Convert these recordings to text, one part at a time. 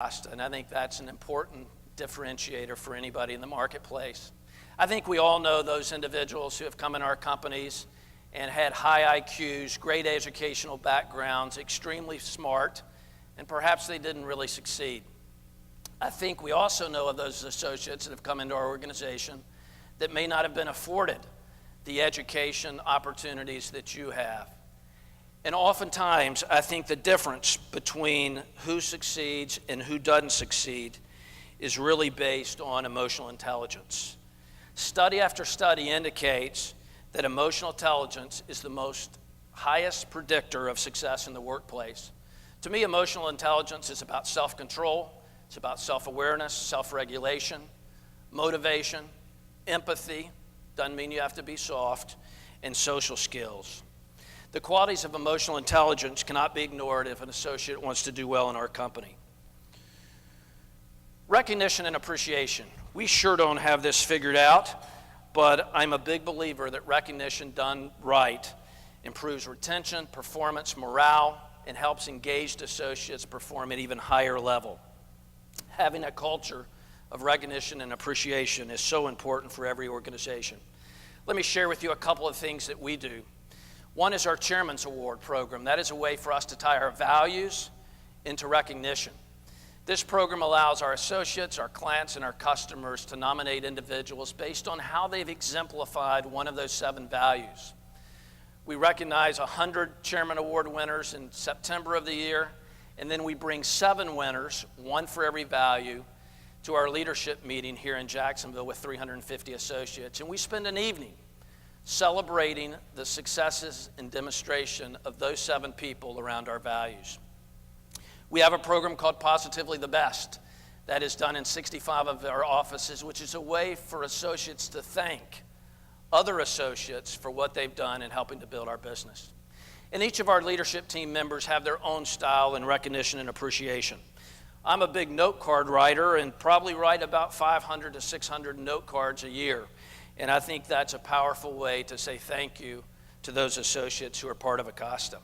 Acosta, and I think that's an important differentiator for anybody in the marketplace. I think we all know those individuals who have come in our companies and had high IQs, great educational backgrounds, extremely smart, and perhaps they didn't really succeed. I think we also know of those associates that have come into our organization that may not have been afforded the education opportunities that you have. And oftentimes, I think the difference between who succeeds and who doesn't succeed is really based on emotional intelligence. Study after study indicates that emotional intelligence is the most highest predictor of success in the workplace. To me, emotional intelligence is about self-control, it's about self-awareness, self-regulation, motivation, empathy, doesn't mean you have to be soft, and social skills. The qualities of emotional intelligence cannot be ignored if an associate wants to do well in our company. Recognition and appreciation. We sure don't have this figured out, but I'm a big believer that recognition done right improves retention, performance, morale, and helps engaged associates perform at even higher level. Having a culture of recognition and appreciation is so important for every organization. Let me share with you a couple of things that we do. One is our Chairman's Award program. That is a way for us to tie our values into recognition. This program allows our associates, our clients, and our customers to nominate individuals based on how they've exemplified one of those 7 values. We recognize 100 Chairman Award winners in September of the year, and then we bring 7 winners, 1 for every value, to our leadership meeting here in Jacksonville with 350 associates. And we spend an evening celebrating the successes and demonstration of those 7 people around our values. We have a program called Positively the Best that is done in 65 of our offices, which is a way for associates to thank other associates for what they've done in helping to build our business. And each of our leadership team members have their own style in recognition and appreciation. I'm a big note card writer and probably write about 500 to 600 note cards a year. And I think that's a powerful way to say thank you to those associates who are part of Acosta.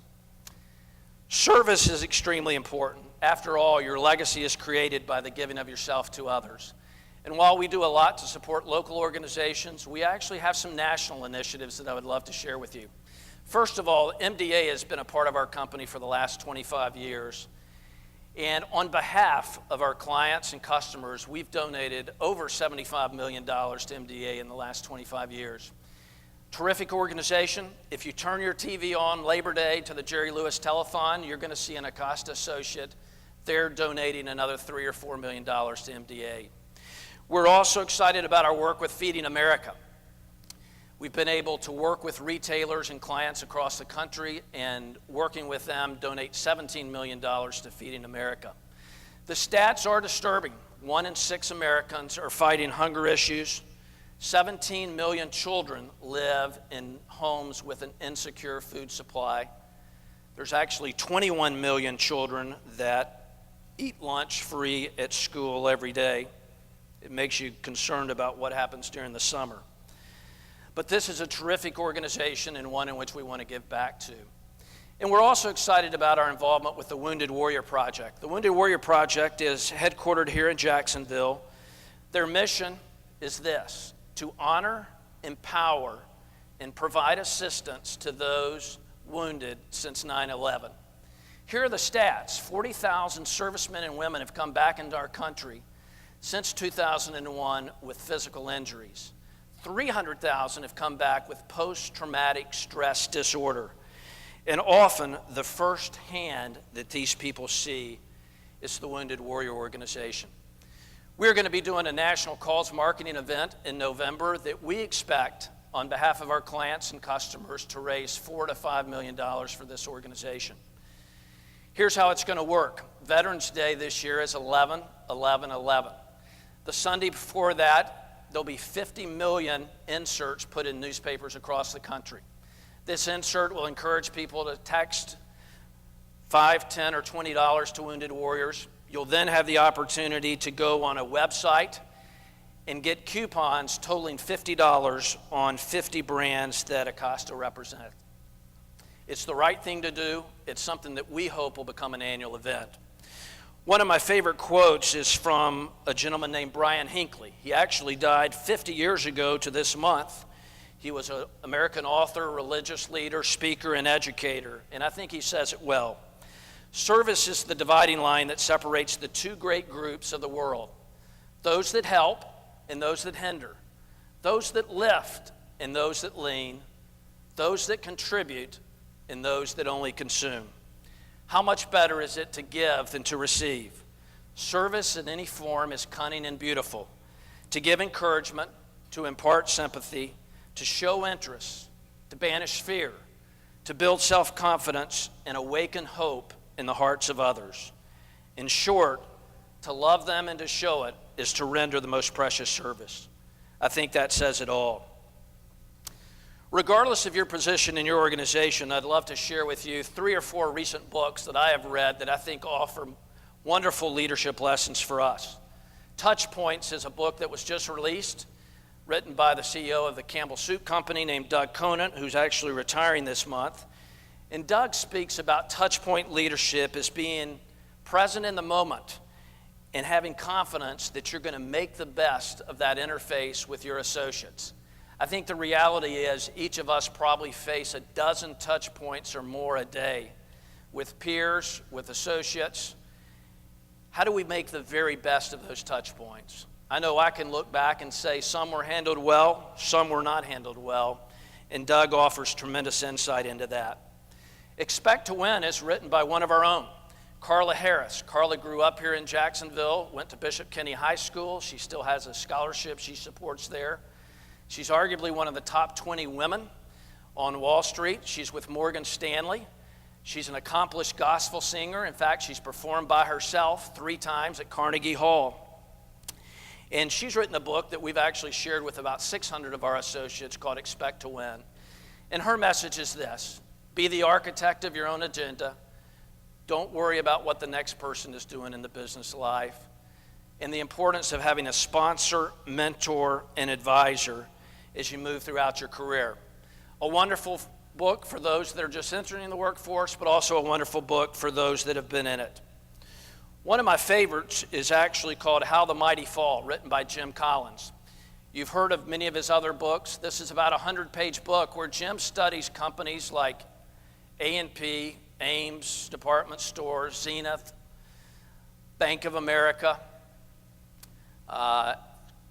Service is extremely important. After all, your legacy is created by the giving of yourself to others. And while we do a lot to support local organizations, we actually have some national initiatives that I would love to share with you. First of all, MDA has been a part of our company for the last 25 years. And on behalf of our clients and customers, we've donated over $75 million to MDA in the last 25 years. Terrific organization. If you turn your TV on Labor Day to the Jerry Lewis Telethon, you're going to see an Acosta associate there donating another $3 or $4 million to MDA. We're also excited about our work with Feeding America. We've been able to work with retailers and clients across the country and working with them donate $17 million to Feeding America. The stats are disturbing. 1 in 6 Americans are fighting hunger issues. 17 million children live in homes with an insecure food supply. There's actually 21 million children that eat lunch free at school every day. It makes you concerned about what happens during the summer. But this is a terrific organization and one in which we want to give back to. And we're also excited about our involvement with the Wounded Warrior Project. The Wounded Warrior Project is headquartered here in Jacksonville. Their mission is this: to honor, empower, and provide assistance to those wounded since 9/11. Here are the stats. 40,000 servicemen and women have come back into our country since 2001 with physical injuries. 300,000 have come back with post-traumatic stress disorder. And often the first hand that these people see is the Wounded Warrior Organization. We're going to be doing a national calls marketing event in November that we expect, on behalf of our clients and customers, to raise $4 to $5 million for this organization. Here's how it's going to work. Veterans Day this year is 11/11/11. The Sunday before that, there'll be 50 million inserts put in newspapers across the country. This insert will encourage people to text $5, $10, or $20 to Wounded Warriors. You'll then have the opportunity to go on a website and get coupons totaling $50 on 50 brands that Acosta represent. It's the right thing to do. It's something that we hope will become an annual event. One of my favorite quotes is from a gentleman named Brian Hinckley. He actually died 50 years ago to this month. He was an American author, religious leader, speaker, and educator, and I think he says it well. Service is the dividing line that separates the two great groups of the world, those that help and those that hinder, those that lift and those that lean, those that contribute and those that only consume. How much better is it to give than to receive? Service in any form is cunning and beautiful. To give encouragement, to impart sympathy, to show interest, to banish fear, to build self-confidence and awaken hope in the hearts of others. In short, to love them and to show it is to render the most precious service. I think that says it all. Regardless of your position in your organization, I'd love to share with you 3 or 4 recent books that I have read that I think offer wonderful leadership lessons for us. Touch Points is a book that was just released, written by the CEO of the Campbell Soup Company named Doug Conant, who's actually retiring this month. And Doug speaks about touchpoint leadership as being present in the moment and having confidence that you're going to make the best of that interface with your associates. I think the reality is each of us probably face a dozen touch points or more a day with peers, with associates. How do we make the very best of those touch points? I know I can look back and say some were handled well, some were not handled well, and Doug offers tremendous insight into that. Expect to Win is written by one of our own, Carla Harris. Carla grew up here in Jacksonville, went to Bishop Kenny High School. She still has a scholarship she supports there. She's arguably one of the top 20 women on Wall Street. She's with Morgan Stanley. She's an accomplished gospel singer. In fact, she's performed by herself 3 times at Carnegie Hall. And she's written a book that we've actually shared with about 600 of our associates called Expect to Win. And her message is this: be the architect of your own agenda. Don't worry about what the next person is doing in the business life. And the importance of having a sponsor, mentor, and advisor as you move throughout your career. A wonderful book for those that are just entering the workforce, but also a wonderful book for those that have been in it. One of my favorites is actually called How the Mighty Fall, written by Jim Collins. You've heard of many of his other books. This is about a 100-page book where Jim studies companies like A&P, Ames, Department Stores, Zenith, Bank of America,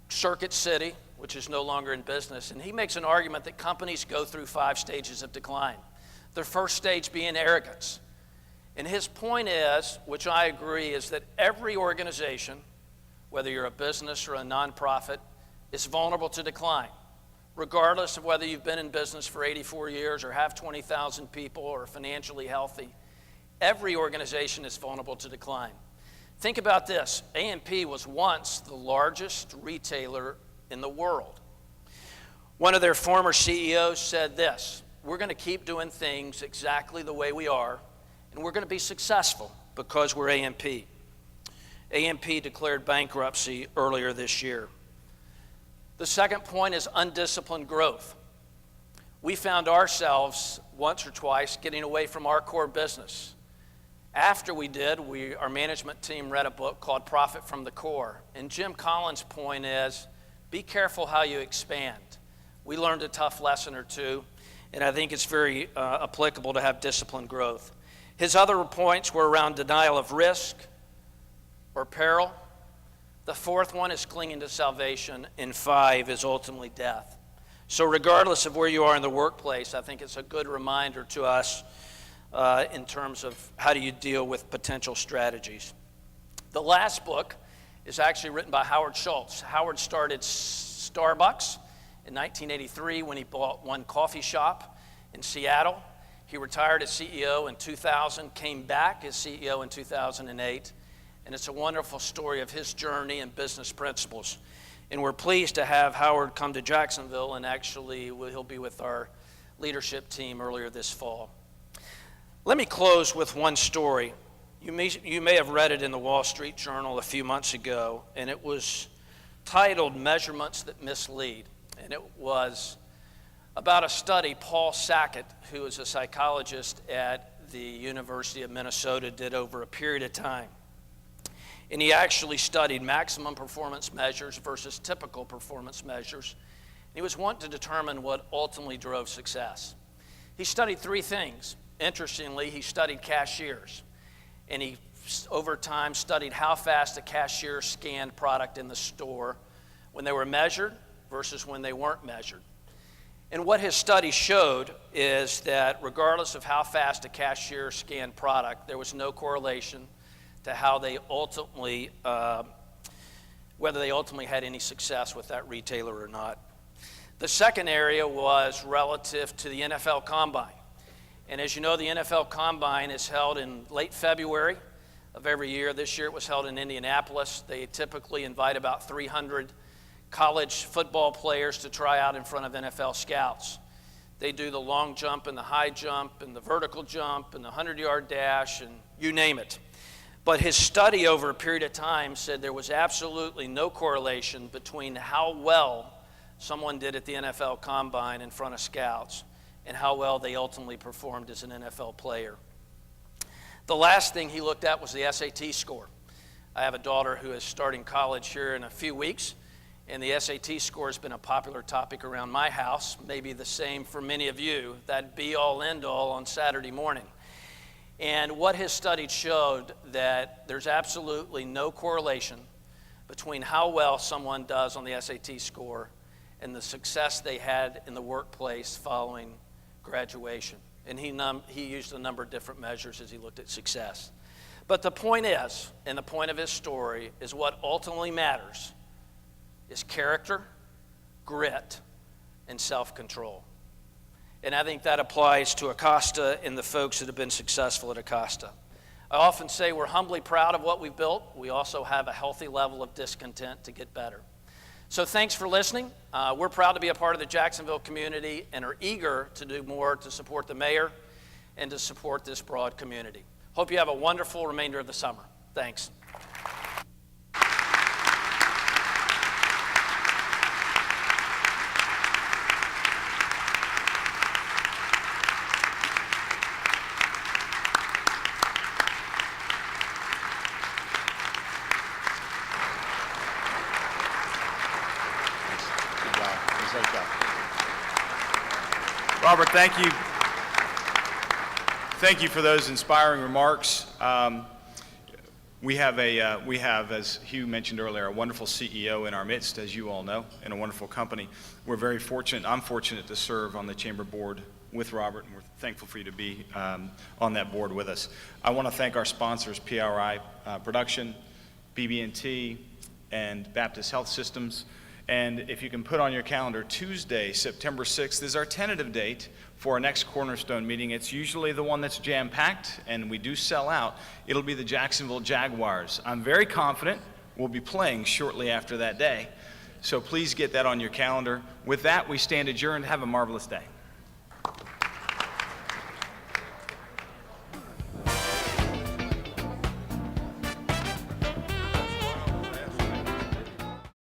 Circuit City, which is no longer in business. And he makes an argument that companies go through 5 stages of decline. The first stage being arrogance. And his point is, which I agree, is that every organization, whether you're a business or a nonprofit, is vulnerable to decline. Regardless of whether you've been in business for 84 years or have 20,000 people or are financially healthy, every organization is vulnerable to decline. Think about this. A&P was once the largest retailer in the world. One of their former CEOs said this: we're going to keep doing things exactly the way we are, and we're going to be successful because we're A&P. A&P declared bankruptcy earlier this year. The second point is undisciplined growth. We found ourselves once or twice getting away from our core business. After we did, our management team read a book called Profit from the Core. And Jim Collins' point is, be careful how you expand. We learned a tough lesson or two, and I think it's very applicable to have disciplined growth. His other points were around denial of risk or peril. The fourth one is clinging to salvation, and 5 is ultimately death. So regardless of where you are in the workplace, I think it's a good reminder to us in terms of how do you deal with potential strategies. The last book is actually written by Howard Schultz. Howard started Starbucks in 1983 when he bought one coffee shop in Seattle. He retired as CEO in 2000, came back as CEO in 2008, and it's a wonderful story of his journey and business principles. And we're pleased to have Howard come to Jacksonville, and actually he'll be with our leadership team earlier this fall. Let me close with one story. You may have read it in the Wall Street Journal a few months ago, and it was titled Measurements That Mislead. And it was about a study Paul Sackett, who is a psychologist at the University of Minnesota, did over a period of time. and he actually studied maximum performance measures versus typical performance measures. He was wanting to determine what ultimately drove success. He studied three things. Interestingly, he studied cashiers, and he, over time, studied how fast a cashier scanned product in the store when they were measured versus when they weren't measured. And what his study showed is that regardless of how fast a cashier scanned product, there was no correlation to how they ultimately, whether they ultimately had any success with that retailer or not. The second area was relative to the NFL Combine. And as you know, the NFL Combine is held in late February of every year. This year it was held in Indianapolis. They typically invite about 300 college football players to try out in front of NFL scouts. They do the long jump and the high jump and the vertical jump and the 100-yard dash and you name it. But his study over a period of time said there was absolutely no correlation between how well someone did at the NFL Combine in front of scouts and how well they ultimately performed as an NFL player. The last thing he looked at was the SAT score. I have a daughter who is starting college here in a few weeks, and the SAT score has been a popular topic around my house, maybe the same for many of you, that be-all, end-all on Saturday morning. And what his study showed that there's absolutely no correlation between how well someone does on the SAT score and the success they had in the workplace following graduation. And he used a number of different measures as he looked at success. But the point is, and the point of his story, is what ultimately matters is character, grit, and self-control. And I think that applies to Acosta and the folks that have been successful at Acosta. I often say we're humbly proud of what we've built. We also have a healthy level of discontent to get better. So thanks for listening. We're proud to be a part of the Jacksonville community and are eager to do more to support the mayor and to support this broad community. Hope you have a wonderful remainder of the summer. Thanks. Robert, thank you. Thank you for those inspiring remarks. We have, as Hugh mentioned earlier, a wonderful CEO in our midst, as you all know, and a wonderful company. We're very fortunate. I'm fortunate to serve on the Chamber Board with Robert, and we're thankful for you to be on that board with us. I want to thank our sponsors, PRI Production, BB&T, and Baptist Health Systems. And if you can put on your calendar, Tuesday, September 6th is our tentative date for our next Cornerstone meeting. It's usually the one that's jam-packed, and we do sell out. It'll be the Jacksonville Jaguars. I'm very confident we'll be playing shortly after that day. So please get that on your calendar. With that, we stand adjourned. Have a marvelous day.